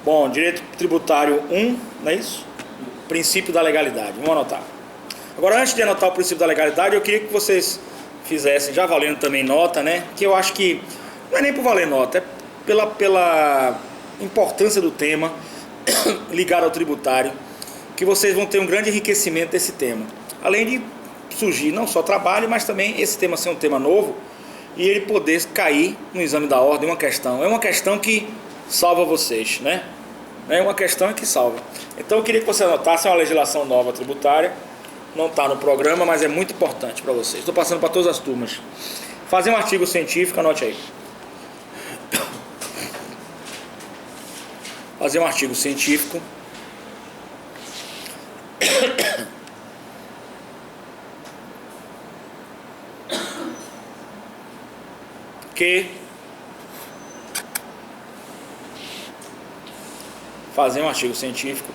Bom, direito tributário 1, não é isso? Princípio da legalidade. Vamos anotar. Agora, antes de anotar o princípio da legalidade, eu queria que vocês fizessem, já valendo também nota, né? Que eu acho que não é nem por valer nota, é pela importância do tema ligado ao tributário, que vocês vão ter um grande enriquecimento desse tema. Além de surgir não só trabalho, mas também esse tema ser um tema novo e ele poder cair no exame da ordem, uma questão. É uma questão que salva vocês, né? É uma questão que salva. Então eu queria que você anotasse uma legislação nova tributária. Não está no programa, mas é muito importante para vocês. Estou passando para todas as turmas. Fazer um artigo científico, anote aí. Fazer um artigo científico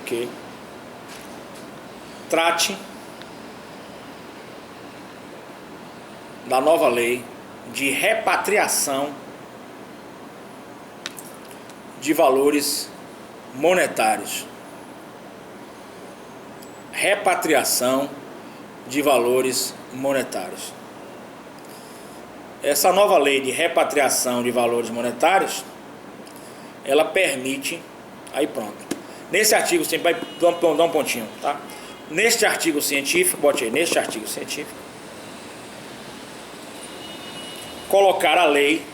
que trate da nova lei de repatriação de valores monetários. Repatriação de valores monetários. Essa nova lei de repatriação de valores monetários, ela permite, aí pronto. Nesse artigo, você vai dar um pontinho, tá? Neste artigo científico, bote aí, neste artigo científico, colocar a lei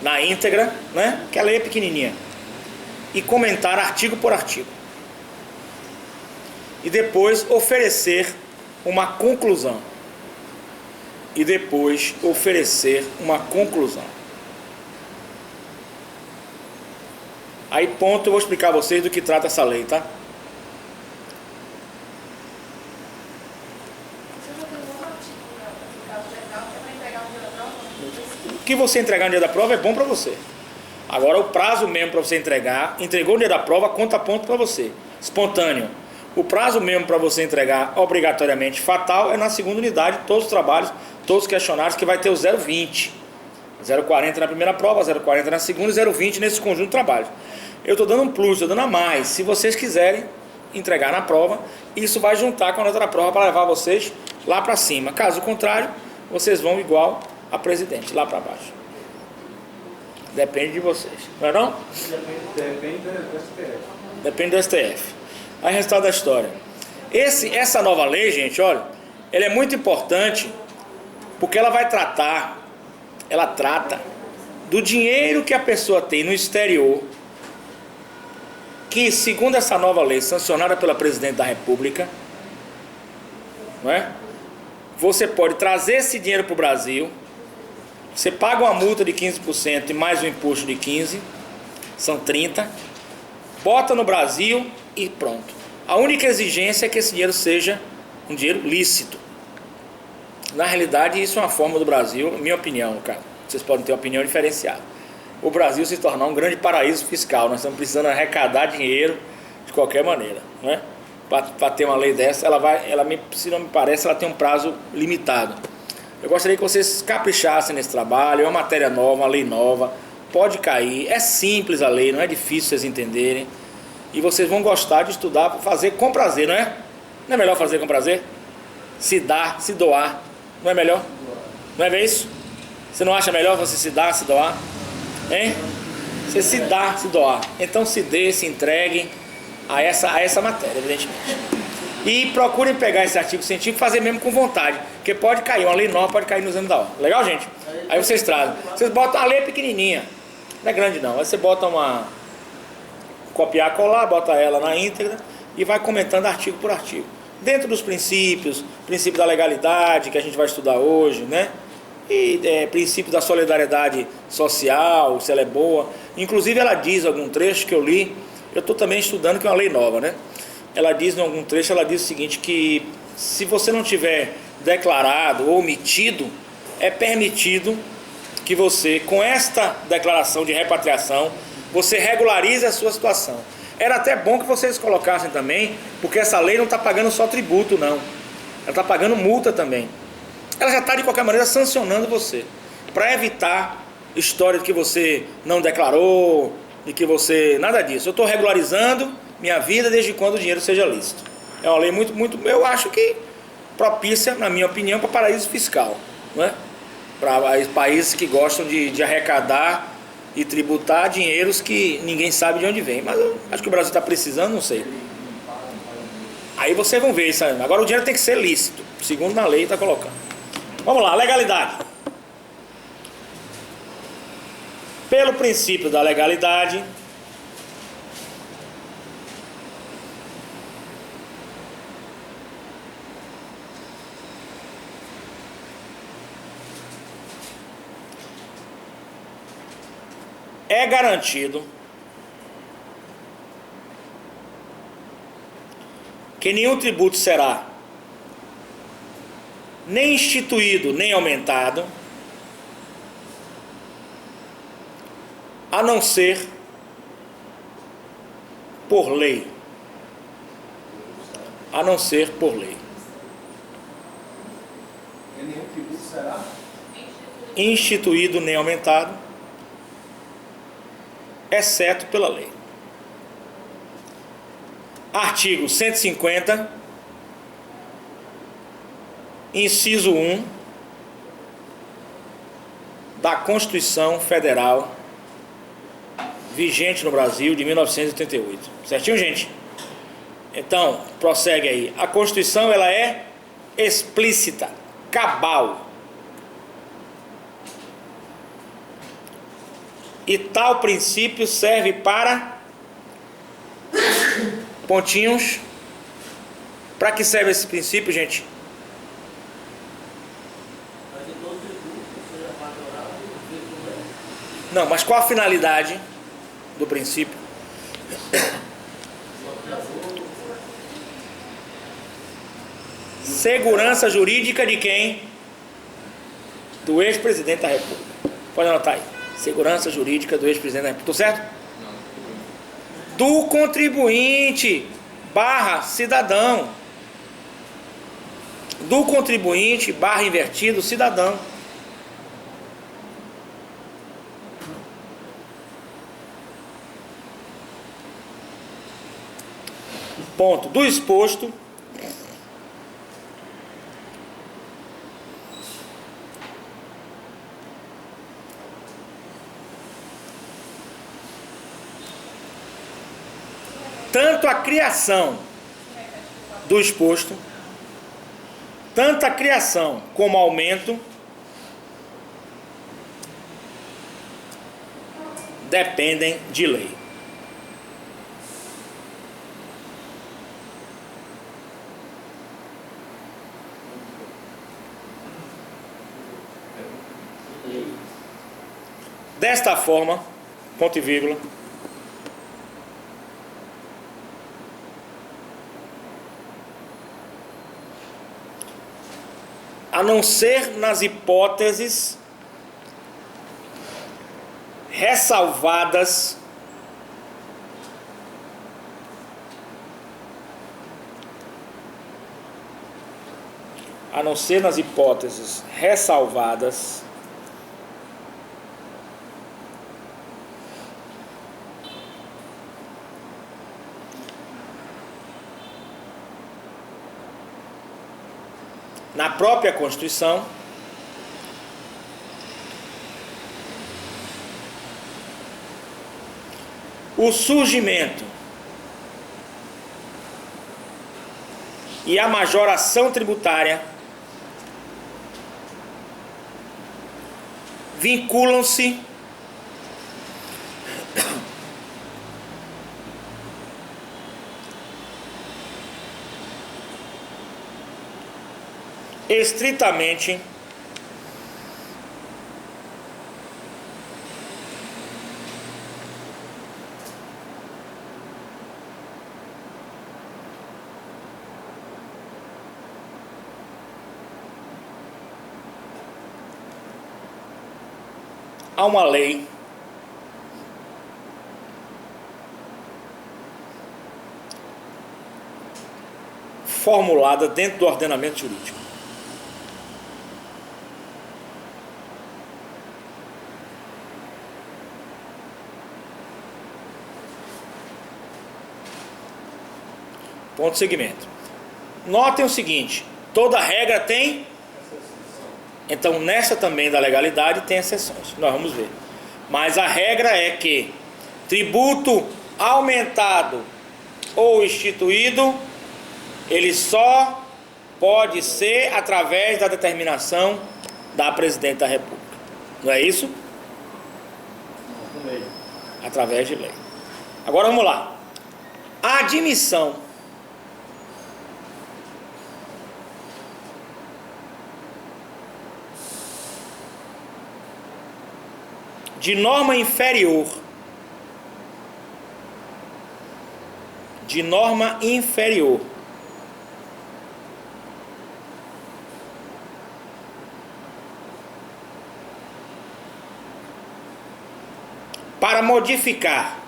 na íntegra, né? Que a lei é pequenininha, e comentar artigo por artigo. E depois oferecer uma conclusão. Aí ponto, eu vou explicar a vocês do que trata essa lei, tá? O que você entregar no dia da prova é bom para você. Agora o prazo mesmo para você entregar, entregou no dia da prova, conta ponto para você. Espontâneo. O prazo mesmo para você entregar obrigatoriamente fatal é na segunda unidade, todos os trabalhos, todos os questionários, que vai ter o 0,20. 0,40 na primeira prova, 0,40 na segunda e 0,20 nesse conjunto de trabalhos. Eu estou dando um plus, estou dando a mais. Se vocês quiserem entregar na prova, isso vai juntar com a nota da prova para levar vocês lá para cima. Caso contrário, vocês vão igual a presidente, lá para baixo. Depende de vocês, não é não? Depende do STF. Depende do STF. Aí, resultado da história. Essa nova lei, gente, olha, ela é muito importante porque ela trata do dinheiro que a pessoa tem no exterior, que, segundo essa nova lei, sancionada pela Presidente da República, não é? Você pode trazer esse dinheiro para o Brasil, você paga uma multa de 15% e mais um imposto de 15%, são 30%, bota no Brasil e pronto. A única exigência é que esse dinheiro seja um dinheiro lícito. Na realidade, isso é uma forma do Brasil, minha opinião, cara. Vocês podem ter uma opinião diferenciada. O Brasil se tornar um grande paraíso fiscal. Nós estamos precisando arrecadar dinheiro de qualquer maneira, não é? Para ter uma lei dessa, se não me parece, ela tem um prazo limitado. Eu gostaria que vocês caprichassem nesse trabalho. É uma matéria nova, uma lei nova, pode cair. É simples a lei, não é difícil vocês entenderem. E vocês vão gostar de estudar, fazer com prazer, não é? Não é melhor fazer com prazer? Se dar, se doar. Não é melhor? Não é isso? Você não acha melhor você se dar, se doar? Hein? Você se dá, se doar. Então se dê, se entregue a essa matéria, evidentemente. E procurem pegar esse artigo científico e fazer mesmo com vontade. Porque pode cair, uma lei nova pode cair no exame da ordem. Legal, gente? Aí vocês trazem. Vocês botam a lei pequenininha. Não é grande não. Aí você bota copiar, colar, bota ela na íntegra e vai comentando artigo por artigo. Dentro dos princípios, princípio da legalidade, que a gente vai estudar hoje, né? E princípio da solidariedade social, se ela é boa. Inclusive ela diz, algum trecho que eu li, eu estou também estudando, que é uma lei nova, né? Ela diz, em algum trecho, ela diz o seguinte, que se você não tiver declarado ou omitido, é permitido que você, com esta declaração de repatriação, você regularize a sua situação. Era até bom que vocês colocassem também, porque essa lei não está pagando só tributo, não. Ela está pagando multa também. Ela já está, de qualquer maneira, sancionando você. Para evitar história de que você não declarou, de que você... Nada disso. Eu estou regularizando minha vida desde quando o dinheiro seja lícito. É uma lei muito, eu acho que propícia, na minha opinião, para paraíso fiscal, não é? Para países que gostam de arrecadar e tributar dinheiros que ninguém sabe de onde vem. Mas eu acho que o Brasil está precisando, não sei. Aí vocês vão ver isso aí. Agora o dinheiro tem que ser lícito, segundo na lei está colocando. Vamos lá, legalidade. Pelo princípio da legalidade, é garantido que nenhum tributo será nem instituído nem aumentado, a não ser por lei. A não ser por lei. E nenhum tributo será? Instituído nem aumentado, exceto pela lei. Artigo 150, inciso 1 da Constituição Federal vigente no Brasil de 1988. Certinho, gente? Então, prossegue aí. A Constituição, ela é explícita, cabal. E tal princípio serve para pontinhos. Para que serve esse princípio, gente? Não, mas qual a finalidade do princípio? Segurança jurídica de quem? Do ex-presidente da República. Pode anotar aí. Segurança jurídica do ex-presidente da República. Tudo certo? Do contribuinte barra cidadão. Do contribuinte barra invertido cidadão. Ponto. Do exposto, tanto a criação do exposto, tanto a criação como aumento dependem de lei. Desta forma, ponto e vírgula, a não ser nas hipóteses ressalvadas na própria Constituição, o surgimento e a majoração tributária vinculam-se estritamente a uma lei formulada dentro do ordenamento jurídico. Ponto segmento. Notem o seguinte, toda regra tem... Então, nessa também da legalidade tem exceções. Nós vamos ver. Mas a regra é que tributo aumentado ou instituído, ele só pode ser através da determinação da Presidente da República. Não é isso? Não, lei. Através de lei. Agora vamos lá. A admissão de norma inferior para modificar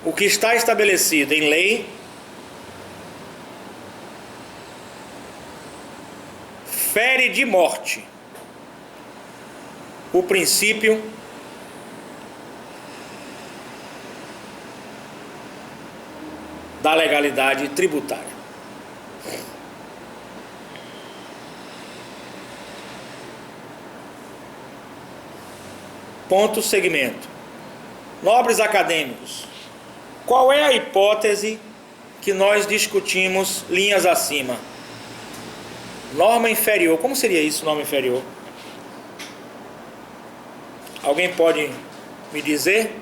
o que está estabelecido em lei fere de morte o princípio da legalidade tributária. Ponto segmento. Nobres acadêmicos, qual é a hipótese que nós discutimos linhas acima? Norma inferior. Como seria isso, norma inferior? Alguém pode me dizer?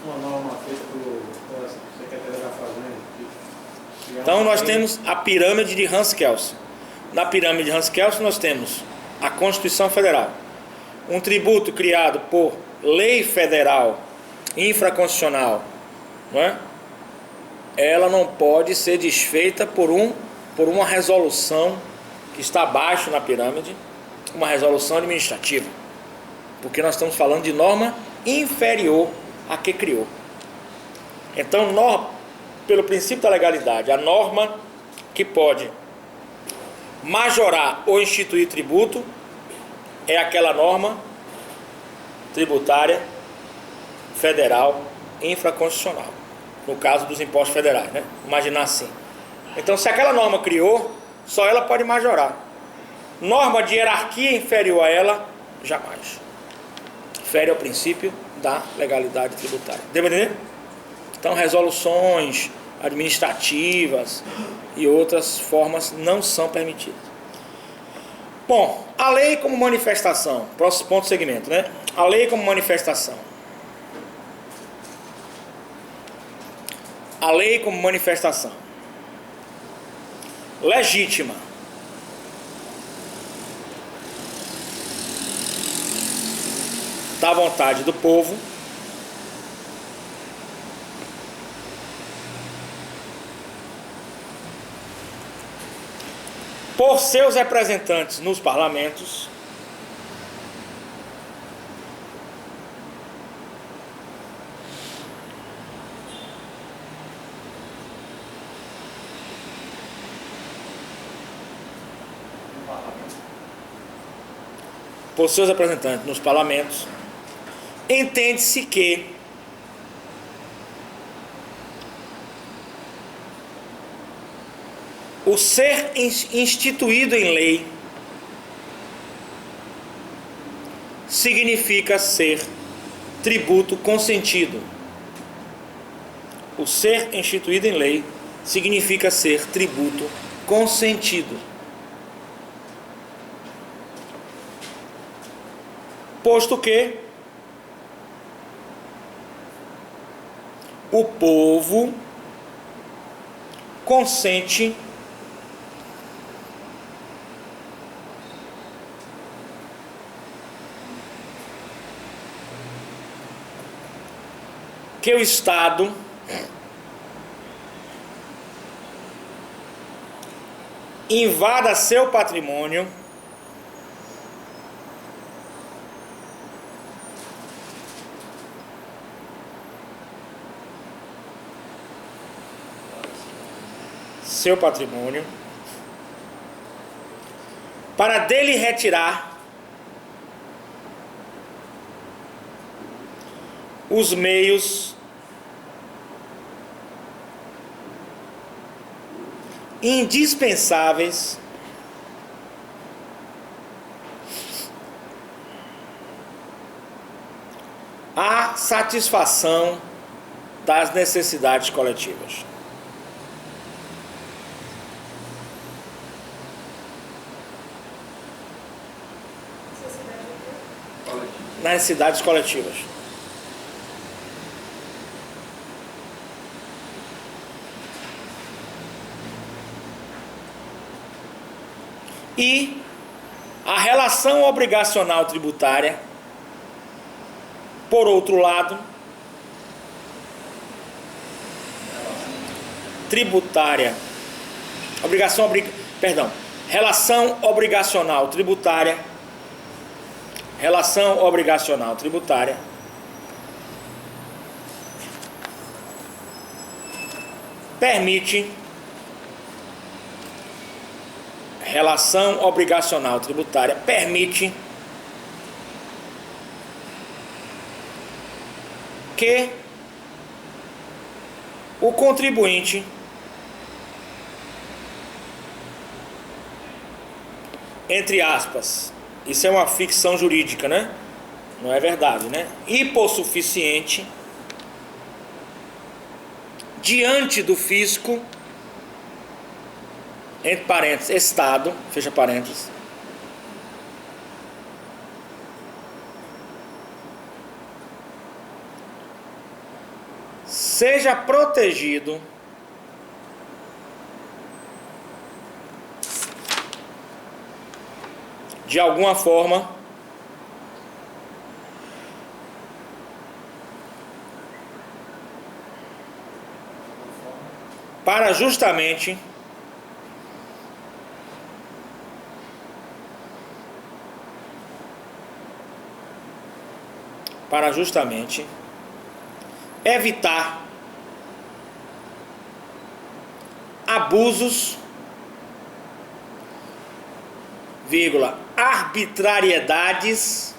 Uma norma feita pela Secretaria da Fazenda. Então nós temos a pirâmide de Hans-Kelsen. Na pirâmide de Hans-Kelsen nós temos a Constituição Federal. Um tributo criado por lei federal infraconstitucional, não é? Ela não pode ser desfeita por uma resolução que está abaixo na pirâmide, uma resolução administrativa, porque nós estamos falando de norma inferior a que criou. Então, pelo princípio da legalidade, a norma que pode majorar ou instituir tributo é aquela norma tributária federal infraconstitucional. No caso dos impostos federais, né? Imaginar assim. Então, se aquela norma criou, só ela pode majorar. Norma de hierarquia inferior a ela, jamais. Fere ao princípio da legalidade tributária. Deu para entender? Então, resoluções administrativas e outras formas não são permitidas. Bom, a lei como manifestação. Próximo ponto segmento, né? A lei como manifestação. A lei como manifestação legítima da vontade do povo, por seus representantes nos parlamentos, entende-se que o ser instituído em lei significa ser tributo consentido. O ser instituído em lei significa ser tributo consentido. Posto que o povo consente que o Estado invada seu patrimônio para dele retirar os meios indispensáveis à satisfação das necessidades coletivas. Nas necessidades coletivas. E a relação obrigacional tributária, por outro lado, relação obrigacional tributária permite que o contribuinte entre aspas, isso é uma ficção jurídica, né? Não é verdade, né? Hipossuficiente diante do fisco, entre parênteses, Estado, fecha parênteses, seja protegido de alguma forma para justamente evitar abusos, arbitrariedades,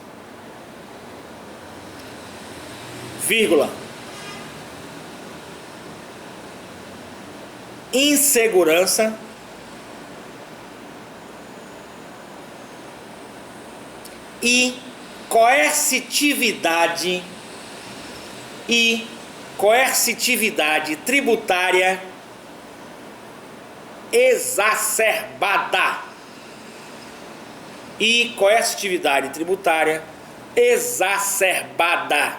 insegurança e coercitividade tributária exacerbada.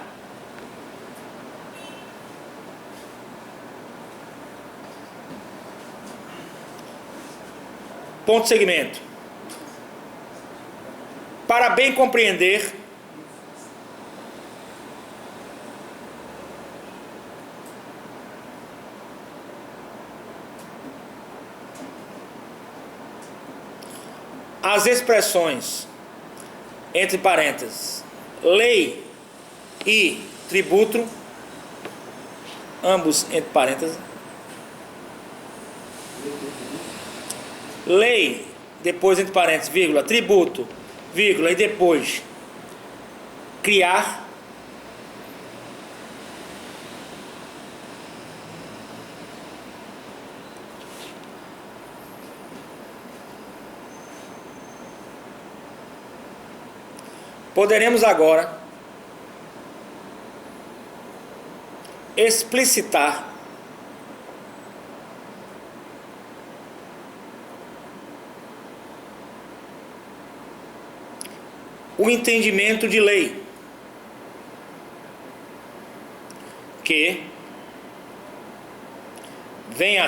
Ponto de segmento. Para bem compreender as expressões, entre parênteses, lei e tributo, ambos entre parênteses, lei, depois entre parênteses, tributo, e depois criar, poderemos agora explicitar o entendimento de lei que venha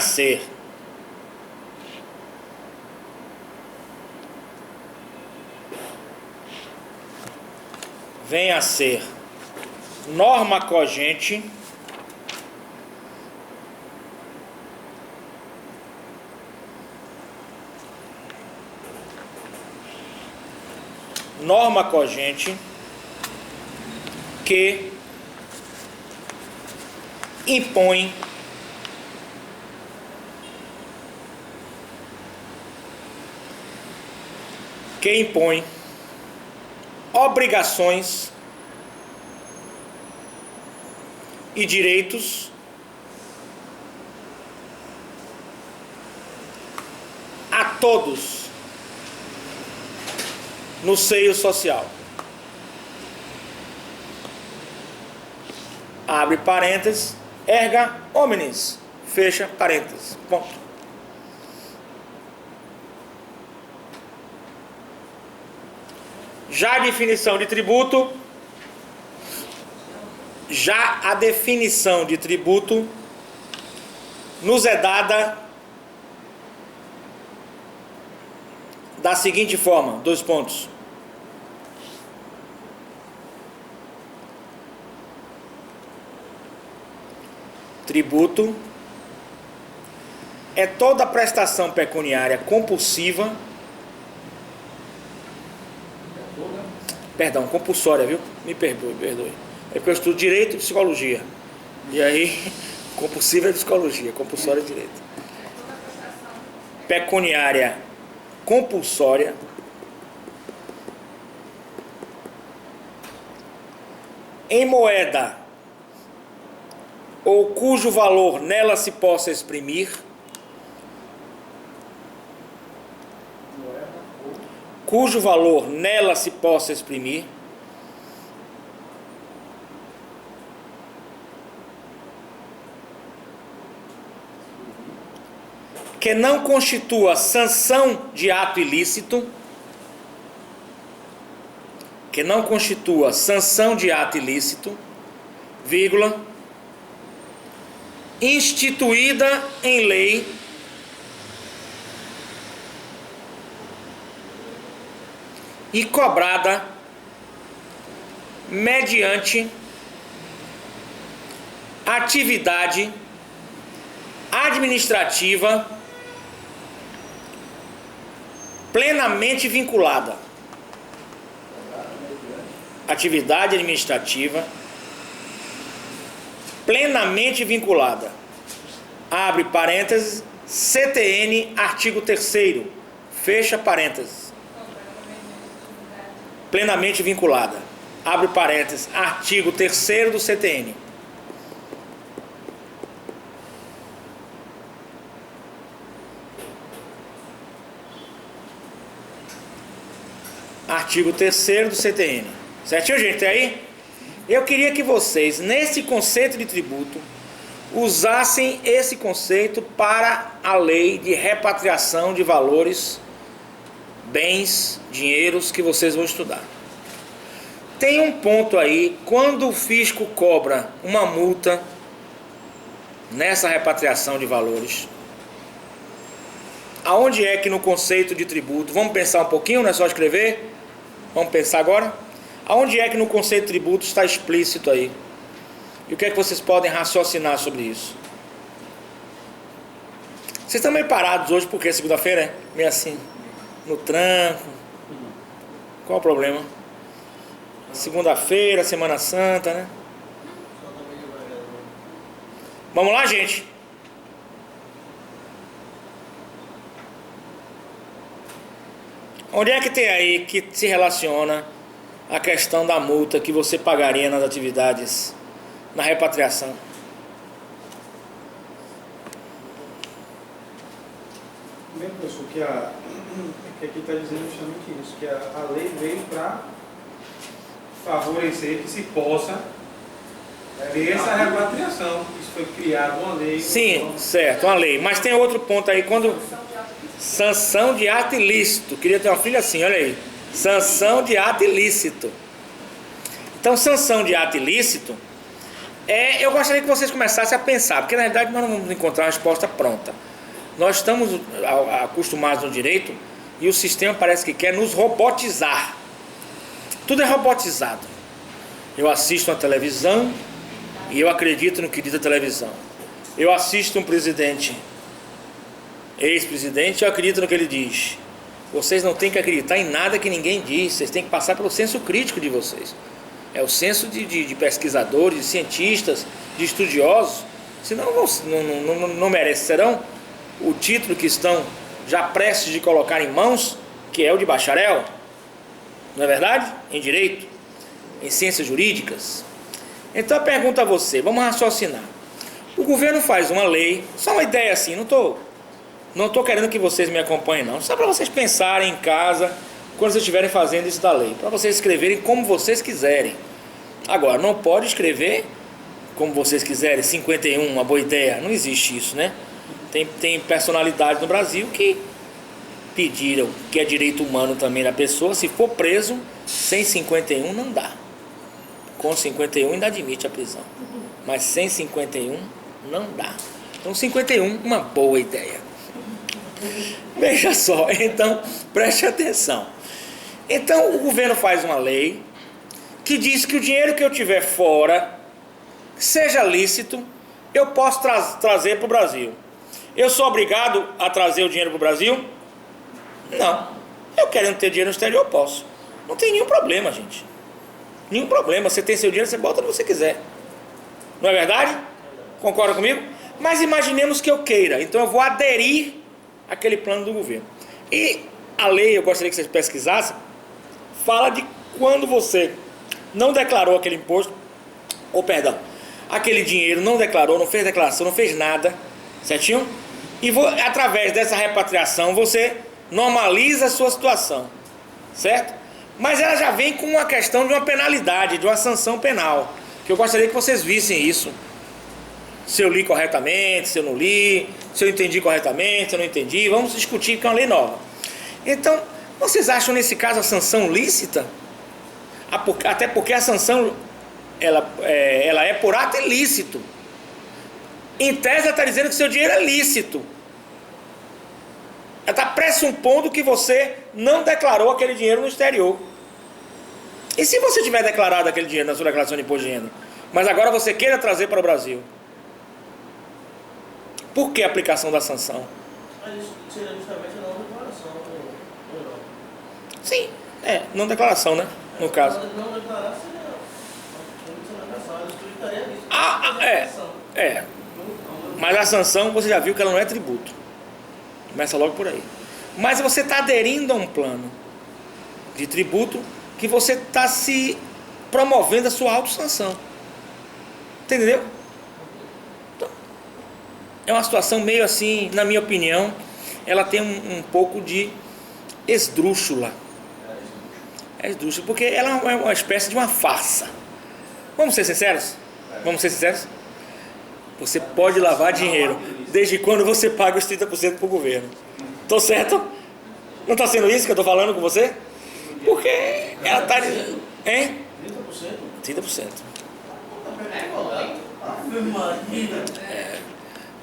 a ser norma cogente que impõe obrigações e direitos a todos no seio social. Abre parênteses, erga omnes, fecha parênteses, ponto. Já a definição de tributo, nos é dada da seguinte forma, 2 pontos. Tributo é toda prestação pecuniária compulsiva, perdão, compulsória, viu? Me perdoe. É porque eu estudo direito e psicologia. E aí, compulsiva é psicologia, compulsória é direito. Pecuniária compulsória em moeda ou cujo valor nela se possa exprimir, que não constitua sanção de ato ilícito, vírgula, instituída em lei e cobrada mediante atividade administrativa plenamente vinculada. Atividade administrativa plenamente vinculada. Abre parênteses, CTN, artigo 3º, fecha parênteses. Plenamente vinculada. Abre parênteses, artigo 3º do CTN. Artigo 3º do CTN. Certinho, gente? Até aí? Eu queria que vocês, nesse conceito de tributo, usassem esse conceito para a lei de repatriação de valores, bens, dinheiros que vocês vão estudar. Tem um ponto aí, quando o fisco cobra uma multa nessa repatriação de valores, aonde é que no conceito de tributo, vamos pensar um pouquinho, não é só escrever? Vamos pensar agora? Aonde é que no conceito de tributo está explícito aí? E o que é que vocês podem raciocinar sobre isso? Vocês estão meio parados hoje porque segunda-feira é meio assim, no tranco. Qual o problema? Segunda-feira, Semana Santa, né? Vamos lá, gente? Onde é que tem aí que se relaciona a questão da multa que você pagaria nas atividades, na repatriação? Bem, professor, que aqui está dizendo justamente isso, que a lei veio para favorecer que se possa ter essa repatriação. Isso foi criado uma lei. Sim, então, certo, uma lei. Mas tem outro ponto aí, quando... Sanção de ato ilícito. Queria ter uma filha assim, olha aí. Sanção de ato ilícito. Então, sanção de ato ilícito, eu gostaria que vocês começassem a pensar, porque na realidade nós não vamos encontrar uma resposta pronta. Nós estamos acostumados no direito e o sistema parece que quer nos robotizar. Tudo é robotizado. Eu assisto uma televisão e eu acredito no que diz a televisão. Eu assisto um presidente, ex-presidente, eu acredito no que ele diz. Vocês não têm que acreditar em nada que ninguém diz. Vocês têm que passar pelo senso crítico de vocês. É o senso de pesquisadores, de cientistas, de estudiosos. Senão não merecerão o título que estão já prestes de colocar em mãos, que é o de bacharel. Não é verdade? Em direito, em ciências jurídicas. Então eu pergunto a você, vamos raciocinar. O governo faz uma lei, só uma ideia assim, não tô querendo que vocês me acompanhem não, só para vocês pensarem em casa, quando vocês estiverem fazendo isso da lei, para vocês escreverem como vocês quiserem. Agora, não pode escrever como vocês quiserem, 51, uma boa ideia, não existe isso, né? Tem personalidade no Brasil que pediram, que é direito humano também da pessoa, se for preso, sem 51 não dá. Com 51 ainda admite a prisão, mas sem 51 não dá. Então 51, uma boa ideia. Veja só, então preste atenção. Então o governo faz uma lei que diz que o dinheiro que eu tiver fora, seja lícito, eu posso trazer para o Brasil. Eu sou obrigado a trazer o dinheiro para o Brasil? Não. Eu querendo ter dinheiro no exterior, eu posso. Não tem nenhum problema, gente. Nenhum problema. Você tem seu dinheiro, você bota onde você quiser. Não é verdade? Concorda comigo? Mas imaginemos que eu queira. Então eu vou aderir àquele plano do governo. E a lei, eu gostaria que vocês pesquisassem, fala de quando você não declarou aquele imposto, ou perdão, aquele dinheiro não declarou, não fez declaração, não fez nada, certinho? E através dessa repatriação você normaliza a sua situação, certo? Mas ela já vem com uma questão de uma penalidade, de uma sanção penal, que eu gostaria que vocês vissem isso. Se eu li corretamente, se eu não li, se eu entendi corretamente, se eu não entendi, vamos discutir, que é uma lei nova. Então, vocês acham nesse caso a sanção lícita? Até porque a sanção ela é por ato ilícito. Em tese ela está dizendo que seu dinheiro é lícito. Ela está pressupondo que você não declarou aquele dinheiro no exterior. E se você tiver declarado aquele dinheiro na sua declaração de imposto de renda, mas agora você queira trazer para o Brasil, por que a aplicação da sanção? Mas isso seria justamente a não declaração, ou não? Sim, não declaração, né? No caso. Não declarar seria Mas a sanção, você já viu que ela não é tributo. Começa logo por aí. Mas você está aderindo a um plano de tributo que você está se promovendo a sua autossanção. Entendeu? Então, é uma situação meio assim, na minha opinião, ela tem um pouco de esdrúxula. É esdrúxula, porque ela é uma espécie de uma farsa. Vamos ser sinceros? Vamos ser sinceros? Você pode lavar dinheiro desde quando você paga os 30% para o governo. Tô certo? Não está sendo isso que eu estou falando com você? Porque ela está dizendo... Hein? 30%.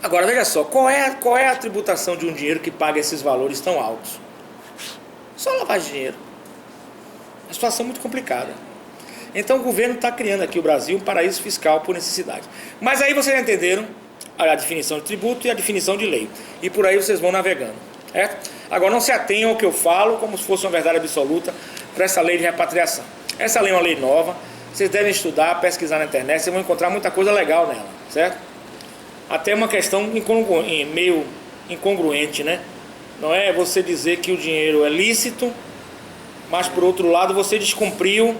Agora veja só, qual é a tributação de um dinheiro que paga esses valores tão altos? Só lavagem de dinheiro. É uma situação muito complicada. Então o governo está criando aqui o Brasil um paraíso fiscal por necessidade. Mas aí vocês entenderam a definição de tributo e a definição de lei. E por aí vocês vão navegando. Certo? Agora não se atenham ao que eu falo como se fosse uma verdade absoluta para essa lei de repatriação. Essa lei é uma lei nova. Vocês devem estudar, pesquisar na internet. Vocês vão encontrar muita coisa legal nela. Certo? Até uma questão meio incongruente, né? Não é você dizer que o dinheiro é lícito, mas por outro lado você descumpriu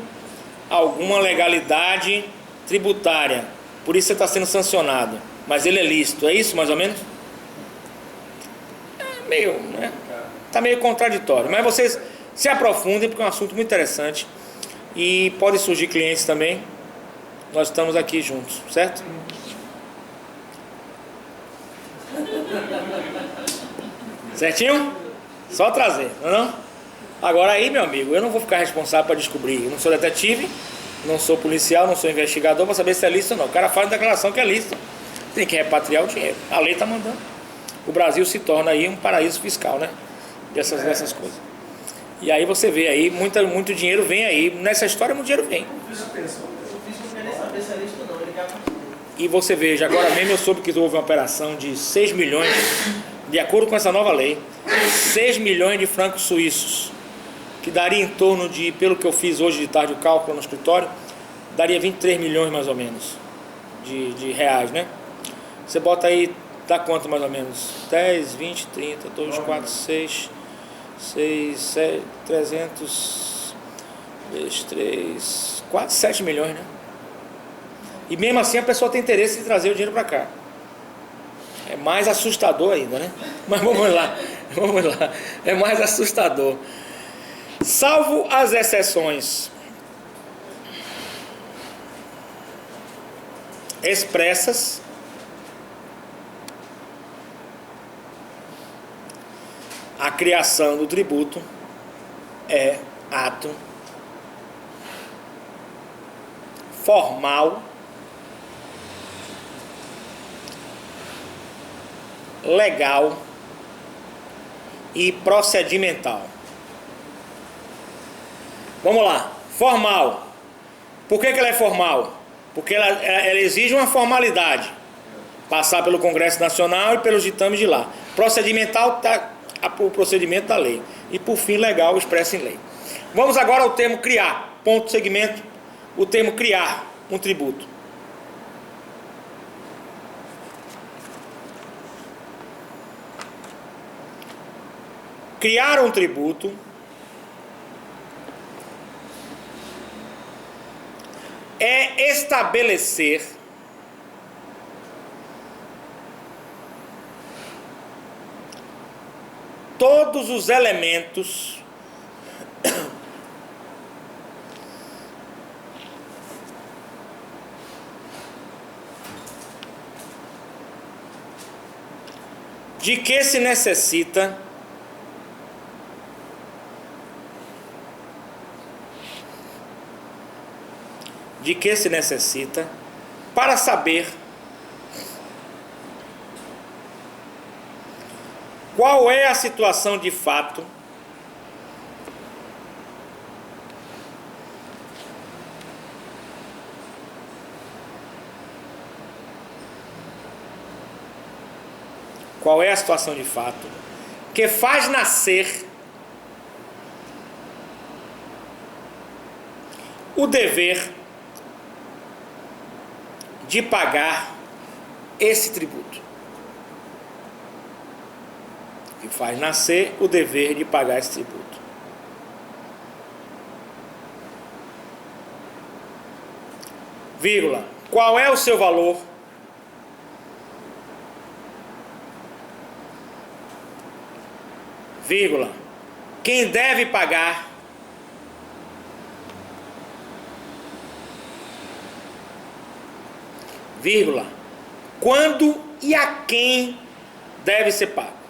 alguma legalidade tributária, por isso você está sendo sancionado, mas ele é lícito, é isso mais ou menos? Meio, né? Está meio contraditório, mas vocês se aprofundem porque é um assunto muito interessante e pode surgir clientes também, nós estamos aqui juntos, certo? Certinho? Só trazer, não? Agora aí, meu amigo, eu não vou ficar responsável para descobrir. Eu não sou detetive, não sou policial, não sou investigador para saber se é lícito ou não. O cara faz uma declaração que é lícito. Tem que repatriar o dinheiro. A lei está mandando. O Brasil se torna aí um paraíso fiscal, né? Dessas coisas. E aí você vê aí, muito dinheiro vem aí. Nessa história, muito dinheiro vem. E você veja, agora mesmo eu soube que houve uma operação de 6 milhões, de acordo com essa nova lei, 6 milhões de francos suíços. Que daria em torno de, pelo que eu fiz hoje de tarde o cálculo no escritório, daria 23 milhões mais ou menos de reais, né? Você bota aí, dá quanto mais ou menos? 10, 20, 30, 2, 4, 6, 7, 300, 2, 3, 4, 7 milhões, né? E mesmo assim a pessoa tem interesse em trazer o dinheiro para cá. É mais assustador ainda, né? Mas vamos lá, vamos lá. É mais assustador. Salvo as exceções expressas, a criação do tributo é ato formal, legal e procedimental. Vamos lá, formal. Por que ela é formal? Porque ela exige uma formalidade, passar pelo Congresso Nacional e pelos ditames de lá. Procedimental, o procedimento da lei. E por fim, legal, expresso em lei. Vamos agora ao termo criar, ponto, segmento, o termo criar um tributo. Criar um tributo é estabelecer todos os elementos de que se necessita para saber qual é a situação de fato que faz nascer o dever de pagar esse tributo. Que faz nascer o dever de pagar esse tributo. Vírgula. Qual é o seu valor? Vírgula. Quem deve pagar? Vírgula. Quando e a quem deve ser pago?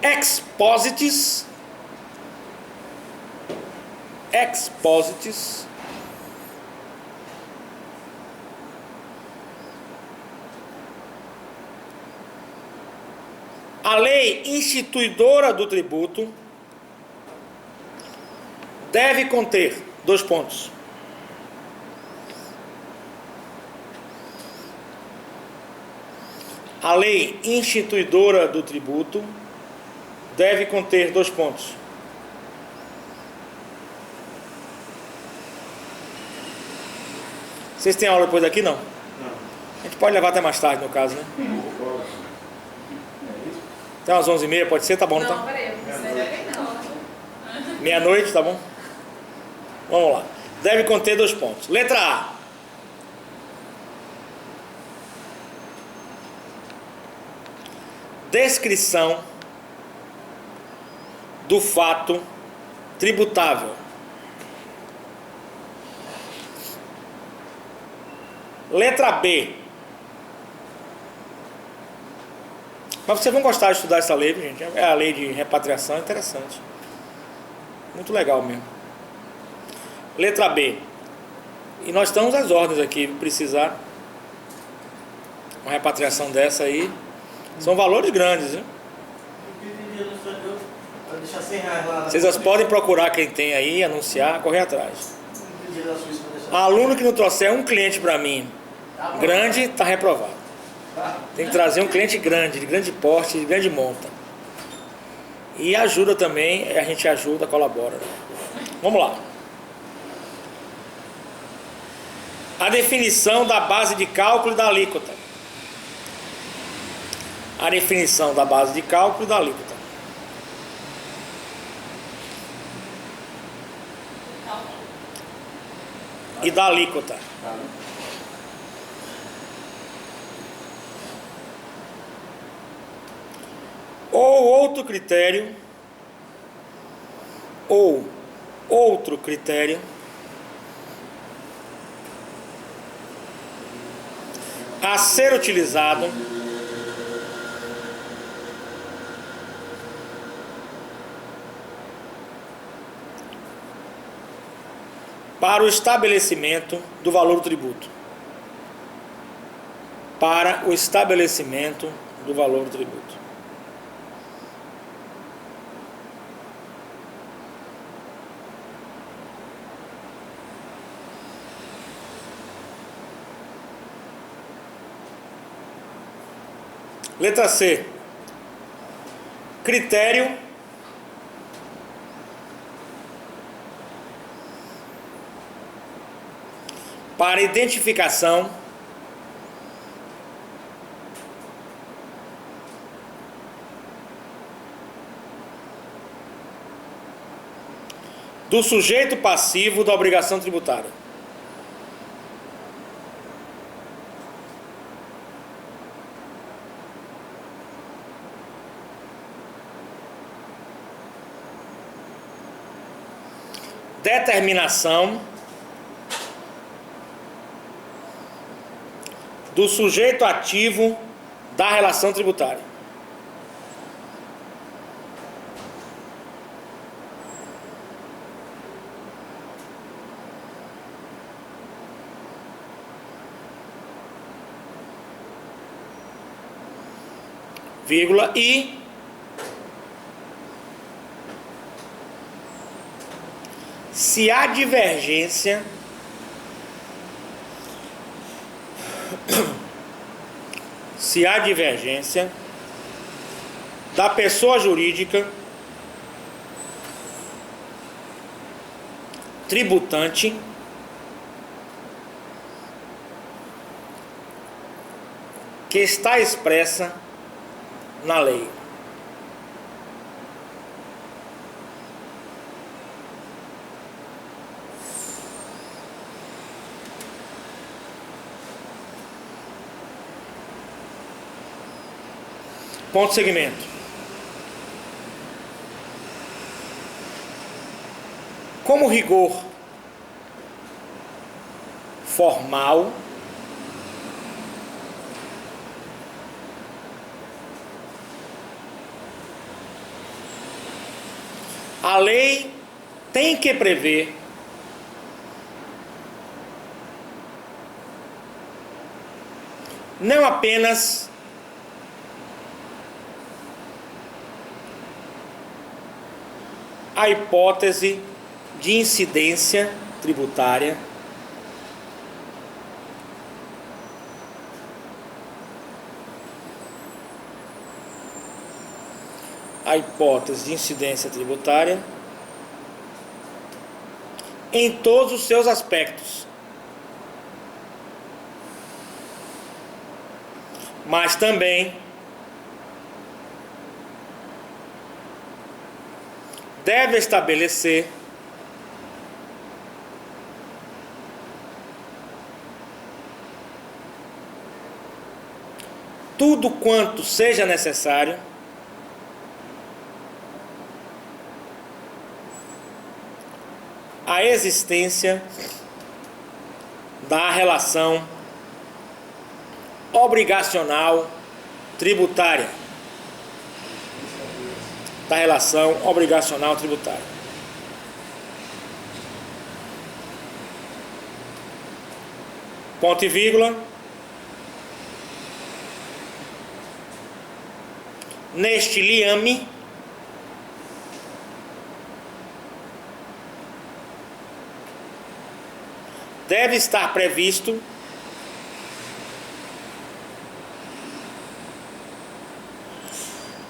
Exposites a lei instituidora do tributo deve conter, dois pontos, a lei instituidora do tributo deve conter, dois pontos, vocês têm aula depois daqui, não? Não. A gente pode levar até mais tarde, no caso, né? Até umas 11h30, pode ser? Tá bom, não tá? Não, peraí, não. Meia-noite, tá bom? Vamos lá. Deve conter dois pontos. Letra A. Descrição do fato tributável. Letra B. Mas vocês vão gostar de estudar essa lei, gente. É a lei de repatriação, é interessante. Muito legal mesmo. Letra B. E nós estamos às ordens aqui, precisar. Uma repatriação dessa aí. São valores grandes, viu? Deixar R$100 lá. Vocês podem procurar quem tem aí, anunciar, correr atrás. Aluno que não trouxer um cliente para mim grande, está reprovado. Tem que trazer um cliente grande, de grande porte, de grande monta. E ajuda também, a gente ajuda, colabora. Vamos lá. A definição da base de cálculo e da alíquota. A definição da base de cálculo e da alíquota. e da alíquota. Ou outro critério a ser utilizado para o estabelecimento do valor do tributo. Para o estabelecimento do valor do tributo. Letra C. Critério para identificação do sujeito passivo da obrigação tributária. Determinação do sujeito ativo da relação tributária. Vírgula e se há divergência da pessoa jurídica tributante que está expressa na lei. Ponto de segmento. Como rigor formal, a lei tem que prever não apenas a hipótese de incidência tributária, em todos os seus aspectos, mas também deve estabelecer tudo quanto seja necessário a existência da relação obrigacional tributária. Ponto e vírgula. Neste liame deve estar previsto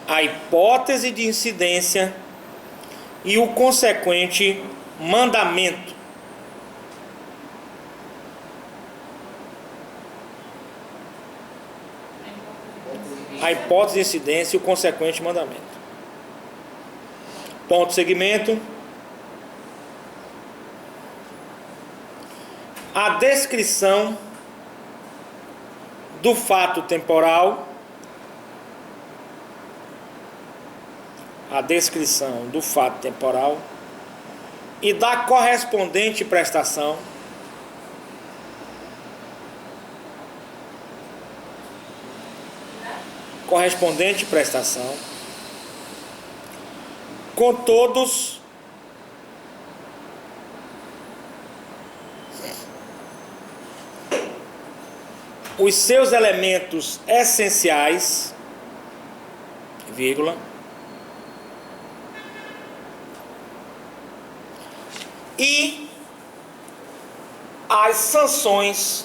a hipótese de incidência e o consequente mandamento. A hipótese de incidência e o consequente mandamento. Ponto de segmento. a descrição do fato temporal, e da correspondente prestação, com todos os seus elementos essenciais, vírgula, e as sanções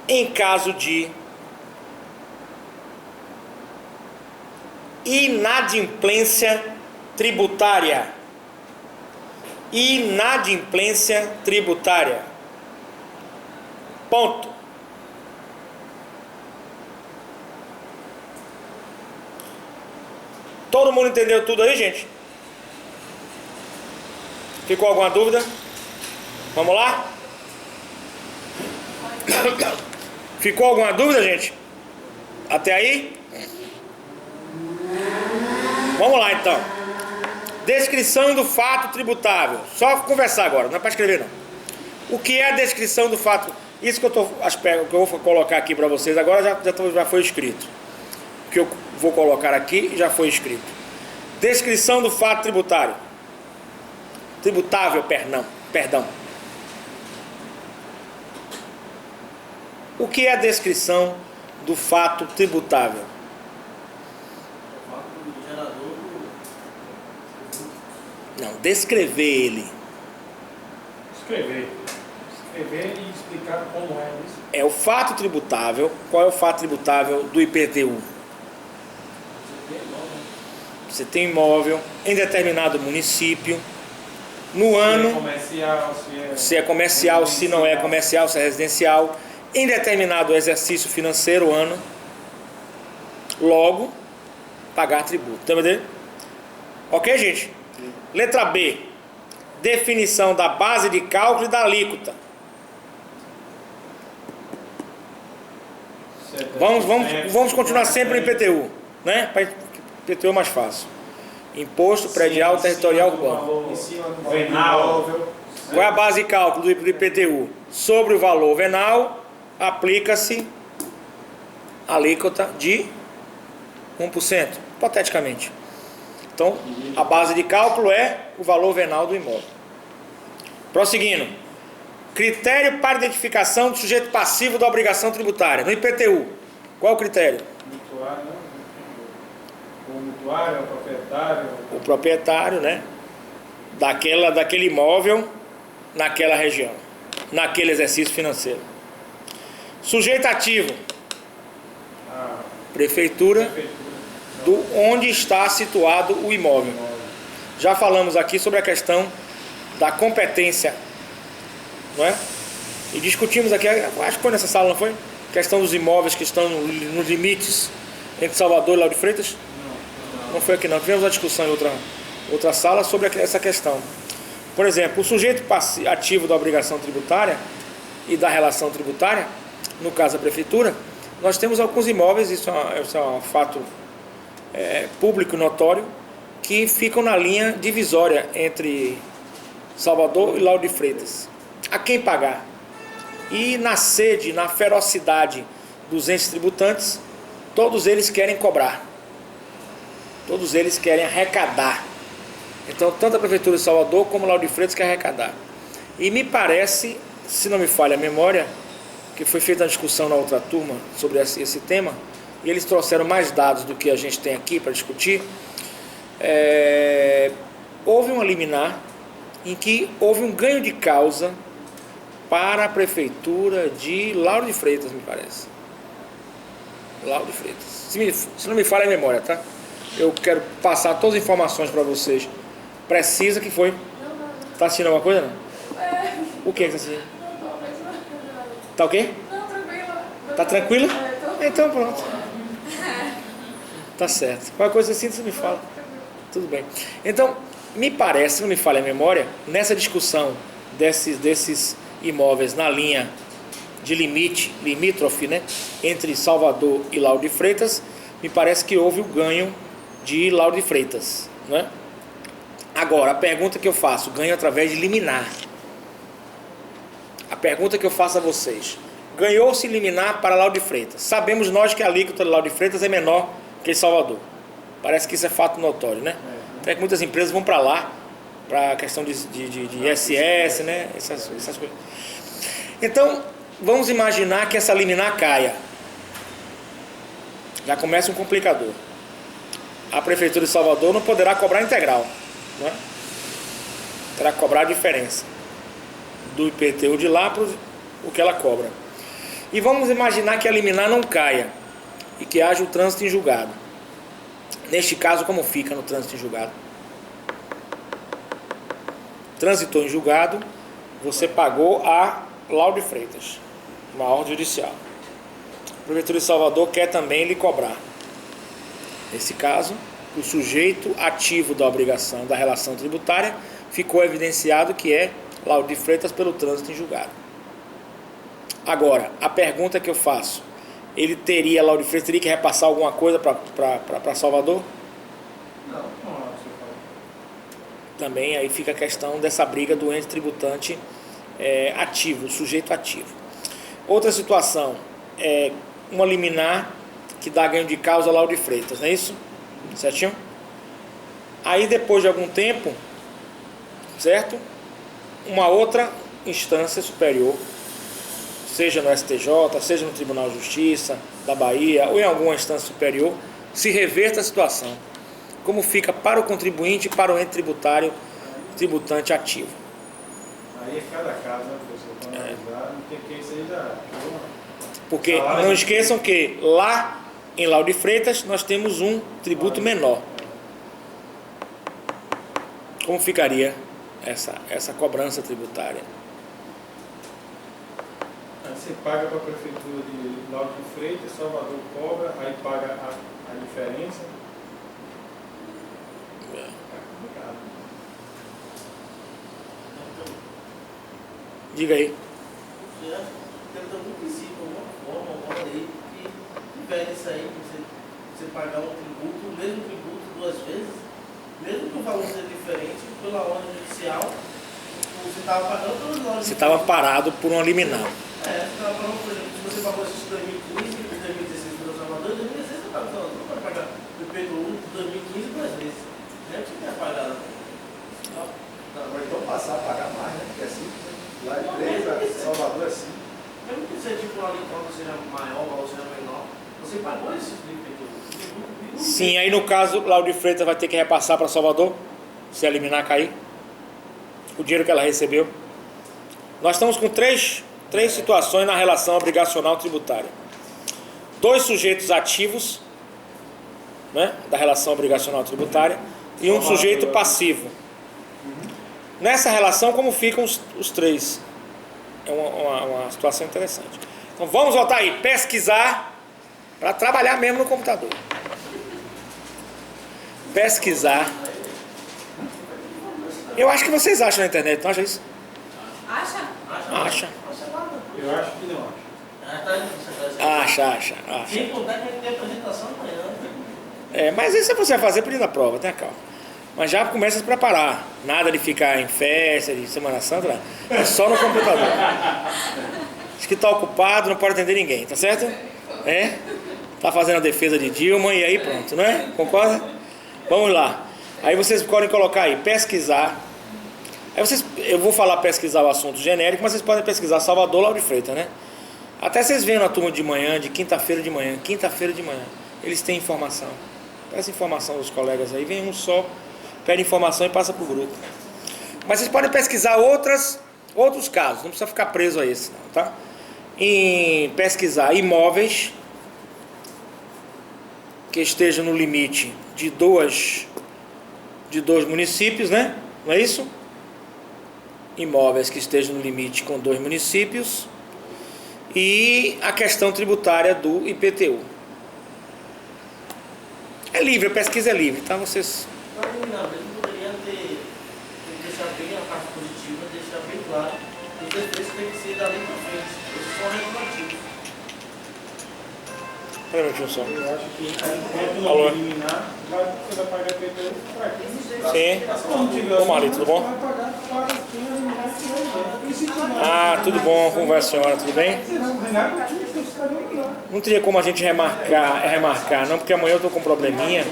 em caso de inadimplência tributária. Ponto. Todo mundo entendeu tudo aí, gente? Ficou alguma dúvida? Vamos lá? Ficou alguma dúvida, gente? Até aí? Vamos lá, então. Descrição do fato tributável. Só conversar agora, não é para escrever, não. O que é a descrição do fato? Isso que eu vou colocar aqui para vocês agora já foi escrito. O que eu vou colocar aqui já foi escrito. Descrição do fato tributário. Tributável, perdão. O que é a descrição do fato tributável? Não, descrever ele. Escrever e explicar como é isso. É o fato tributável. Qual é o fato tributável do IPTU? Você tem imóvel em determinado município, no ano, se é comercial, se não é comercial, se é residencial, em determinado exercício financeiro, ano, logo, pagar tributo. Tá entendendo? Ok, gente? Letra B. Definição da base de cálculo e da alíquota. Vamos continuar sempre no IPTU, né? Para IPTU é mais fácil. Imposto Predial Territorial Urbano. Venal. Qual é a base de cálculo do IPTU? Sobre o valor venal, aplica-se a alíquota de 1%, hipoteticamente. Então, a base de cálculo é o valor venal do imóvel. Prosseguindo. Critério para identificação do sujeito passivo da obrigação tributária. No IPTU, qual é o critério? O mutuário, o proprietário. O proprietário, né? Daquele imóvel naquela região, naquele exercício financeiro. Sujeito ativo. Prefeitura do onde está situado o imóvel. Já falamos aqui sobre a questão da competência, não é? E discutimos aqui, acho que foi nessa sala, não foi? Questão dos imóveis que estão nos limites entre Salvador e Lauro de Freitas? Não foi aqui não. Tivemos uma discussão em outra sala sobre essa questão. Por exemplo, o sujeito ativo da obrigação tributária e da relação tributária, no caso a prefeitura, nós temos alguns imóveis, isso é um fato público e notório, que ficam na linha divisória entre Salvador e Lauro de Freitas. A quem pagar? E na sede, na ferocidade dos entes tributantes, todos eles querem cobrar. Todos eles querem arrecadar. Então, tanto a Prefeitura de Salvador como Lauro de Freitas querem arrecadar. E me parece, se não me falha a memória, que foi feita uma discussão na outra turma sobre esse tema, e eles trouxeram mais dados do que a gente tem aqui para discutir. Houve um liminar em que houve um ganho de causa para a Prefeitura de Lauro de Freitas, me parece. Lauro de Freitas. Se não me falha a memória, tá? Eu quero passar todas as informações para vocês. Precisa que foi. Tá assistindo alguma coisa, não? O que tá assistindo? Tá o quê? Não, tranquila. Tá tranquila? Então pronto. Tá certo. Qualquer coisa assim você me fala. Tudo bem. Então, Me parece, se não me falha a memória, nessa discussão desses imóveis na linha de limítrofe, né, entre Salvador e Lauro de Freitas, me parece que houve o ganho de Lauro de Freitas, né? Agora, a pergunta que eu faço, ganho através de liminar. A pergunta que eu faço a vocês, ganhou-se liminar para Lauro de Freitas. Sabemos nós que a alíquota de Lauro de Freitas é menor que em Salvador. Parece que isso é fato notório, né? Até que muitas empresas vão para lá, para a questão de ISS, né? Essas coisas. Então, vamos imaginar que essa liminar caia. Já começa um complicador. A Prefeitura de Salvador não poderá cobrar integral, né? Terá que cobrar a diferença do IPTU de lá para o que ela cobra. E vamos imaginar que a liminar não caia e que haja o trânsito em julgado. Neste caso, como fica no trânsito em julgado? Transitou em julgado, você pagou a Lauro de Freitas, uma ordem judicial. A Prefeitura de Salvador quer também lhe cobrar. Nesse caso, o sujeito ativo da obrigação da relação tributária ficou evidenciado que é Lauro de Freitas pelo trânsito em julgado. Agora, a pergunta que eu faço, Lauro de Freitas teria que repassar alguma coisa para Salvador? Não, você fala. Também aí fica a questão dessa briga do ente tributante ativo, sujeito ativo. Outra situação é uma liminar que dá ganho de causa a Lauro de Freitas, não é isso? Certinho? Aí depois de algum tempo, certo? Uma outra instância superior, seja no STJ, seja no Tribunal de Justiça da Bahia ou em alguma instância superior, se reverta a situação. Como fica para o contribuinte e para o ente tributante ativo. Aí é cada caso, né, professor? Para analisar, não tem que isso aí já. Porque não esqueçam que lá em Lauro de Freitas nós temos um tributo menor. Como ficaria essa cobrança tributária? Você paga para a Prefeitura de Lauro de Freitas, Salvador cobra, aí paga a diferença. É complicado. Diga aí. Tenta algum princípio, alguma forma, alguma lei que impede isso aí, você pagar um tributo, o mesmo tributo duas vezes, mesmo que o valor seja diferente, pela ordem judicial, você estava pagando pelos ordens. Você estava parado por uma liminar. Você estava pagando, por exemplo, se você pagou isso em 2015, em 2016 pelo Salvador, em 2016 você estava falando, não pode pagar o IPTU de 2015 duas vezes. Nem que você tenha pagado. Não, então passar a pagar mais, né? Porque assim, lá de 3 a Salvador é assim. Mesmo que seja tipo uma limpeza seja maior, o valor seja menor, você pagou esse IPTU. Sim, aí no caso, Lauro de Freitas vai ter que repassar para Salvador, se a liminar cair, o dinheiro que ela recebeu. Nós estamos com três situações na relação obrigacional tributária. 2 sujeitos ativos, né, da relação obrigacional tributária e um sujeito passivo. Nessa relação, como ficam os três? É uma situação interessante. Então vamos voltar aí, pesquisar, para trabalhar mesmo no computador. Pesquisar. Eu acho que vocês acham na internet, não acha isso? Acha. Eu acho que não acho. Acha. Sem contar que tem apresentação amanhã. Mas isso você vai fazer por dia da prova, tenha calma. Mas já começa a se preparar. Nada de ficar em festa, de Semana Santa, não. É só no computador. Diz que está ocupado, não pode atender ninguém, tá certo? Tá fazendo a defesa de Dilma e aí pronto, não é? Concorda? Vamos lá. Aí vocês podem colocar aí, pesquisar. Eu vou falar pesquisar o assunto genérico, mas vocês podem pesquisar Salvador, Lauro de Freitas, né? Até vocês veem na turma de manhã, de quinta-feira de manhã, eles têm informação. Peça informação dos colegas aí, vem um só, pede informação e passa para o grupo. Mas vocês podem pesquisar outros casos, não precisa ficar preso a esse, não, tá? Em pesquisar imóveis que estejam no limite de dois municípios, né? Não é isso? Imóveis que estejam no limite com 2 municípios e a questão tributária do IPTU. É livre, a pesquisa é livre, tá? Vocês... Não, mesmo poderia ter defeitos têm que ser dali para frente. Esses são regulativos. Peraí, meu tio, só. Eu acho que enquanto Alô? não eliminar, você vai pagar IPTU para quem? Sim. Quando tiver Ô, Marli, tudo bom? vai pagar para quem eliminar esse evento. E se tiver, Ah, tudo bom, como vai a senhora, tudo bem? você não ganhar contigo, você está ganhando. Não teria como a gente remarcar não, porque amanhã eu tô com um probleminha.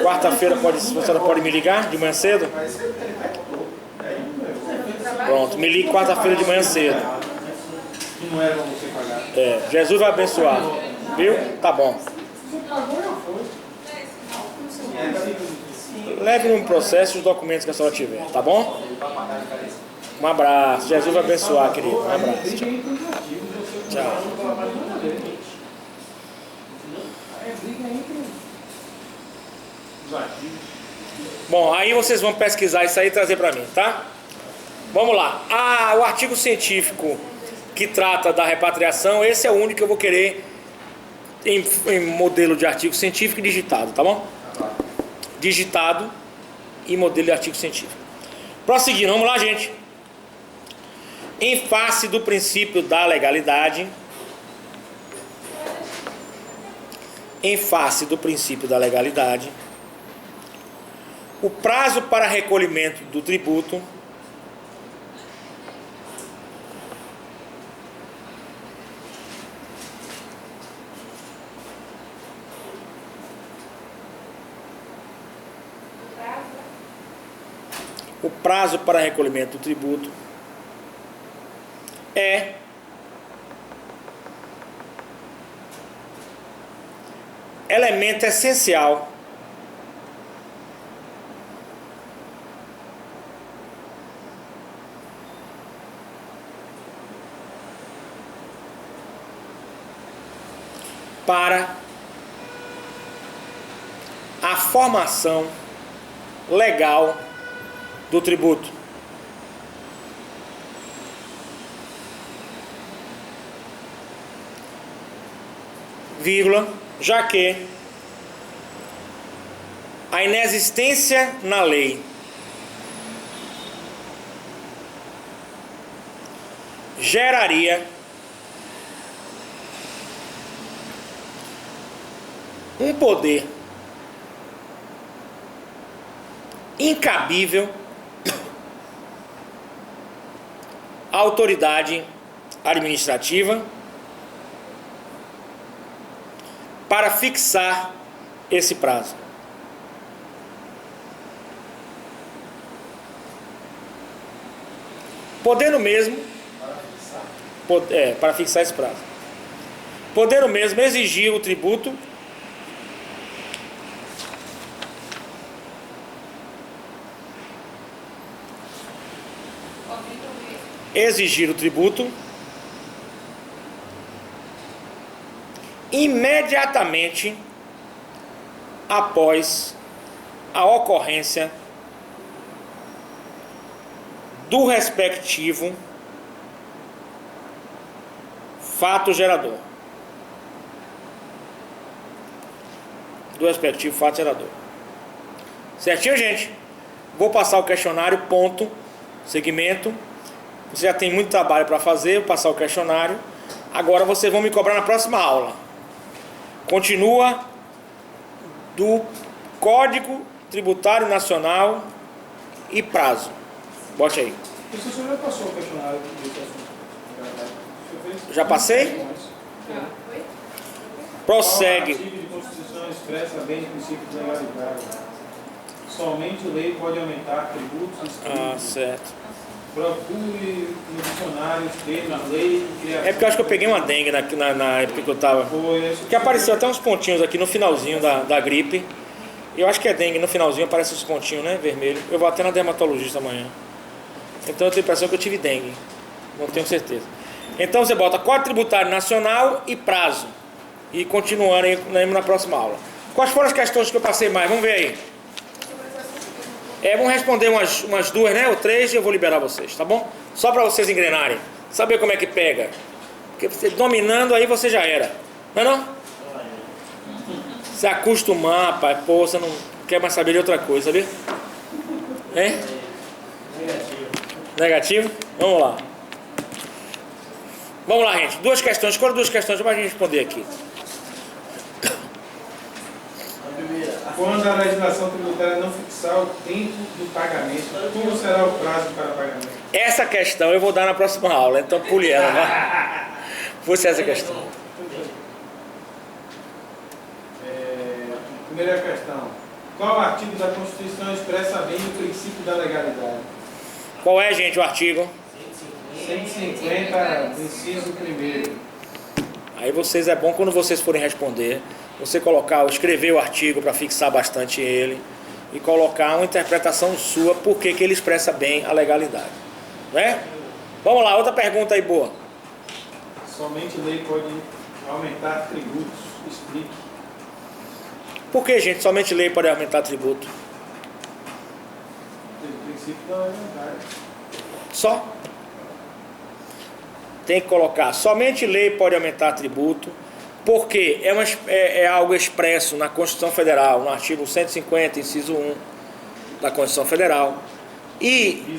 Quarta-feira a senhora pode me ligar de manhã cedo? Pronto, me ligue quarta-feira de manhã cedo. Que não era para você pagar. É, Jesus vai abençoar. Viu? Tá bom. Você pagou, já foi. Leve no processo os documentos que a senhora tiver, tá bom? Um abraço. Jesus vai abençoar, querido. Um abraço. Briga entre os ativos, você Tchau. não vai falar nada dele. É briga entre os ativos. Bom, aí vocês vão pesquisar isso aí e trazer pra mim, tá? Vamos lá. Ah, o artigo científico que trata da repatriação, esse é o único que eu vou querer em modelo de artigo científico e digitado, tá bom? Digitado e modelo de artigo científico. Prosseguindo, vamos lá, gente. Em face do princípio da legalidade, o prazo para recolhimento do tributo é elemento essencial para a formação legal do tributo. Vírgula, já que a inexistência na lei geraria um poder incabível à autoridade administrativa para fixar esse prazo. Podendo mesmo para fixar esse prazo. Podendo mesmo exigir o tributo imediatamente após a ocorrência do respectivo fato gerador. Certinho, gente? Vou passar o questionário, ponto, segmento. Você já tem muito trabalho para fazer, vou passar o questionário. Agora vocês vão me cobrar na próxima aula. Continua do Código Tributário Nacional e prazo. Bote aí. O senhor já passou o questionário desse assunto? Já passei? Prossegue. O artigo de Constituição expressa bem o princípio de legalidade. Somente lei pode aumentar tributos. Ah, certo. Procure no dicionário termo, lei, criação. É porque eu acho que eu peguei uma dengue na época que eu tava. Que apareceu até uns pontinhos aqui no finalzinho da gripe. Eu acho que é dengue, no finalzinho aparece os pontinhos, né? Vermelho. Eu vou até na dermatologista amanhã. Então eu tenho a impressão que eu tive dengue. Não tenho certeza. Então você bota Código Tributário Nacional e prazo. E continuando aí na próxima aula. Quais foram as questões que eu passei mais? Vamos ver aí. Vamos responder umas duas, né? Ou três e eu vou liberar vocês, tá bom? Só para vocês engrenarem. Saber como é que pega. Porque você dominando aí você já era. Não é não? Se acostumar, pai, pô, você não quer mais saber de outra coisa, sabia? Hein? Negativo? Vamos lá. Vamos lá, gente. Duas questões. Escolha duas questões para a gente responder aqui. A primeira. Quando a legislação tributária não fixar o tempo do pagamento, como será o prazo para pagamento? Essa questão eu vou dar na próxima aula, então pule ela, vai. Fosse essa questão. Primeira questão. Qual artigo da Constituição expressa bem o princípio da legalidade? Qual é, gente, o artigo? 150, inciso 1º. Aí vocês, é bom quando vocês forem responder, você colocar, escrever o artigo para fixar bastante ele e colocar uma interpretação sua, porque que ele expressa bem a legalidade. Né? Vamos lá, outra pergunta aí boa. Somente lei pode aumentar tributos. Explique. Por que, gente, somente lei pode aumentar tributo? O princípio da legalidade. Só. Tem que colocar, somente lei pode aumentar tributo, porque é algo expresso na Constituição Federal, no artigo 150, inciso 1 da Constituição Federal. E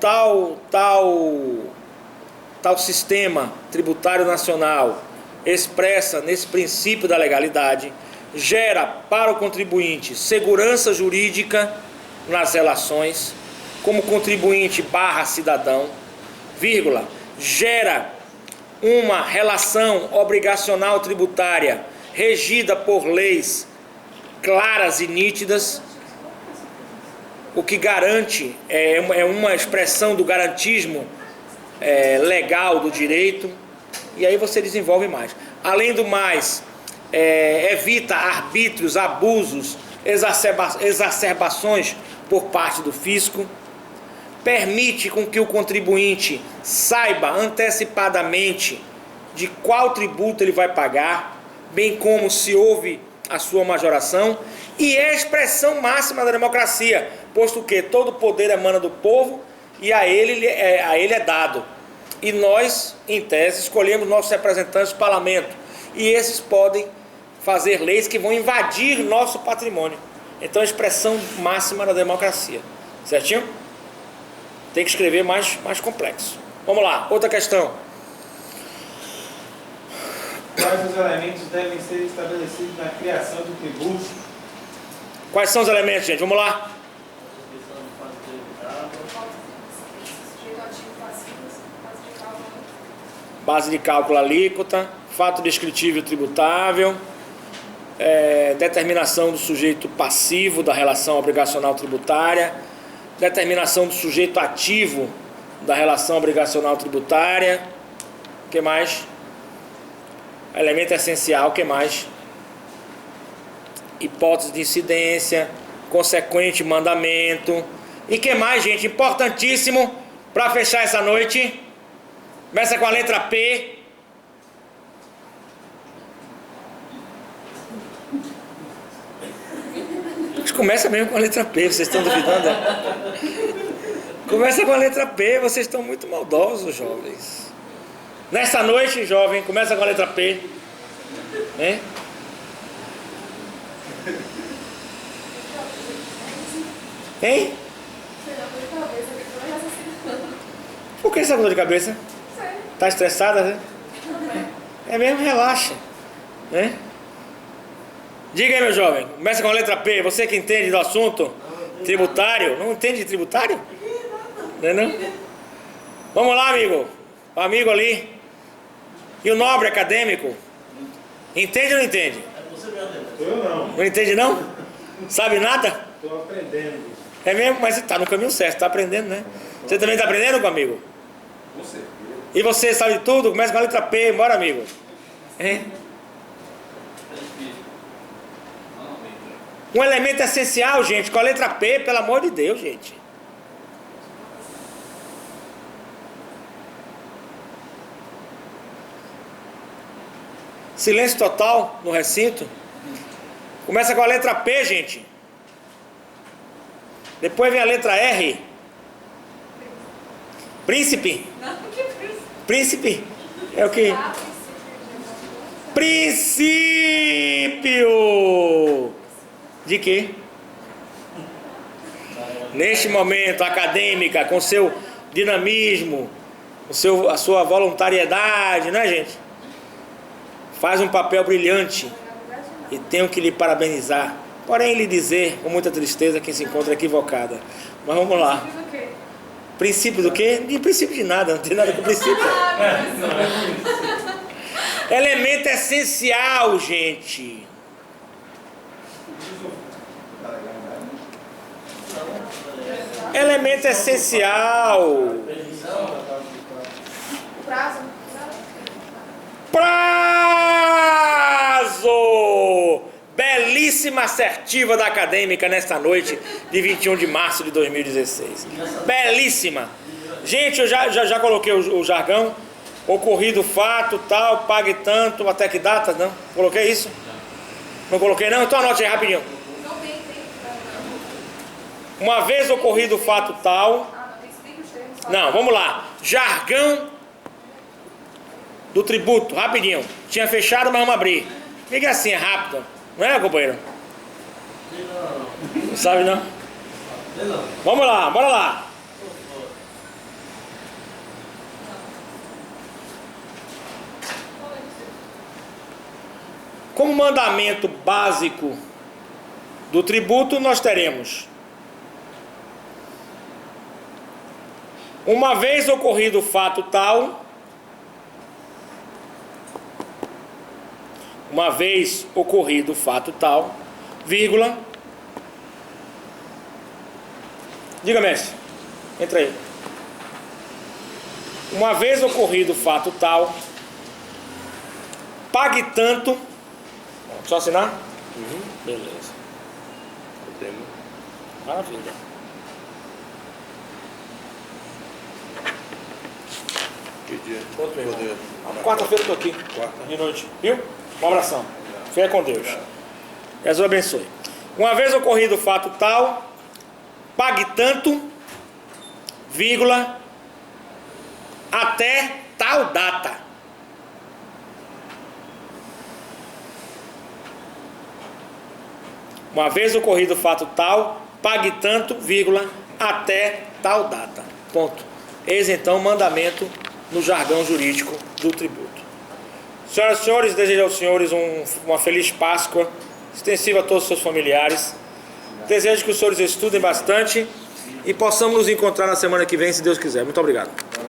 tal sistema tributário nacional expressa nesse princípio da legalidade, gera para o contribuinte segurança jurídica nas relações, como contribuinte / cidadão, vírgula, gera uma relação obrigacional tributária regida por leis claras e nítidas, o que garante, é uma expressão do garantismo legal do direito, e aí você desenvolve mais. Além do mais, evita arbítrios, abusos, exacerbações por parte do fisco, permite com que o contribuinte saiba antecipadamente de qual tributo ele vai pagar, bem como se houve a sua majoração, e é a expressão máxima da democracia, posto que todo poder emana do povo e a ele é dado. E nós, em tese, escolhemos nossos representantes do parlamento, e esses podem fazer leis que vão invadir nosso patrimônio. Então, a expressão máxima da democracia. Certinho? Tem que escrever mais complexo. Vamos lá, outra questão. Quais os elementos devem ser estabelecidos na criação do tributo? Quais são os elementos, gente? Vamos lá. Base de cálculo alíquota, fato descritível tributável, determinação do sujeito passivo da relação obrigacional tributária, determinação do sujeito ativo da relação obrigacional tributária. O que mais? Elemento essencial, o que mais? Hipótese de incidência, consequente mandamento. E que mais, gente? Importantíssimo para fechar essa noite. Começa com a letra P. Começa mesmo com a letra P, vocês estão duvidando? Começa com a letra P, vocês estão muito maldosos, jovens. Nessa noite, jovem, começa com a letra P. Hein? Hein? Por que essa dor de cabeça? Tá estressada, né? É mesmo, relaxa. Né? Diga aí, meu jovem, começa com a letra P, você que entende do assunto tributário. Não entende de tributário? Não? Vamos lá, amigo. O amigo ali. E o nobre acadêmico? Entende ou não entende? Eu não. Não entende não? Sabe nada? Estou aprendendo. É mesmo? Mas você está no caminho certo, está aprendendo, né? Você também está aprendendo, amigo? Com certeza. E você sabe tudo? Começa com a letra P, bora, amigo. Hein? Um elemento essencial, gente, com a letra P, pelo amor de Deus, gente. Silêncio total no recinto. Começa com a letra P, gente. Depois vem a letra R. Príncipe. Príncipe. É o que? Princípio. De quê? Neste momento, acadêmica, com seu dinamismo, a sua voluntariedade, né, gente? Faz um papel brilhante e tenho que lhe parabenizar. Porém, lhe dizer com muita tristeza que se encontra equivocada. Mas vamos lá. Princípio do quê? De princípio de nada, não tem nada com princípio. Elemento essencial, gente. Elemento essencial. Prazo! Belíssima assertiva da acadêmica nesta noite de 21 de março de 2016. Belíssima! Gente, eu já coloquei o jargão. Ocorrido fato, tal, pague tanto, até que data, não? Coloquei isso? Não coloquei não? Então anote aí rapidinho. Uma vez ocorrido fato tal... Não, vamos lá. Jargão do tributo, rapidinho. Tinha fechado, mas vamos abrir. Fica assim, é rápido. Não é, companheiro? Não sabe não? Vamos lá, bora lá. Como mandamento básico do tributo, nós teremos: uma vez ocorrido o fato tal, vírgula. Diga, mestre. Entra aí. Uma vez ocorrido o fato tal, pague tanto. Só assinar? Beleza. Maravilha. Que dia? Quarta-feira eu estou aqui. De noite. Viu? Um abração. Fica com Deus. Jesus abençoe. Uma vez ocorrido o fato tal, pague tanto, vírgula, até tal data. Uma vez ocorrido o fato tal, pague tanto, vírgula, até tal data. Ponto. Eis então o mandamento no jargão jurídico do tributo. Senhoras e senhores, desejo aos senhores uma feliz Páscoa, extensiva a todos os seus familiares. Desejo que os senhores estudem bastante e possamos nos encontrar na semana que vem, se Deus quiser. Muito obrigado.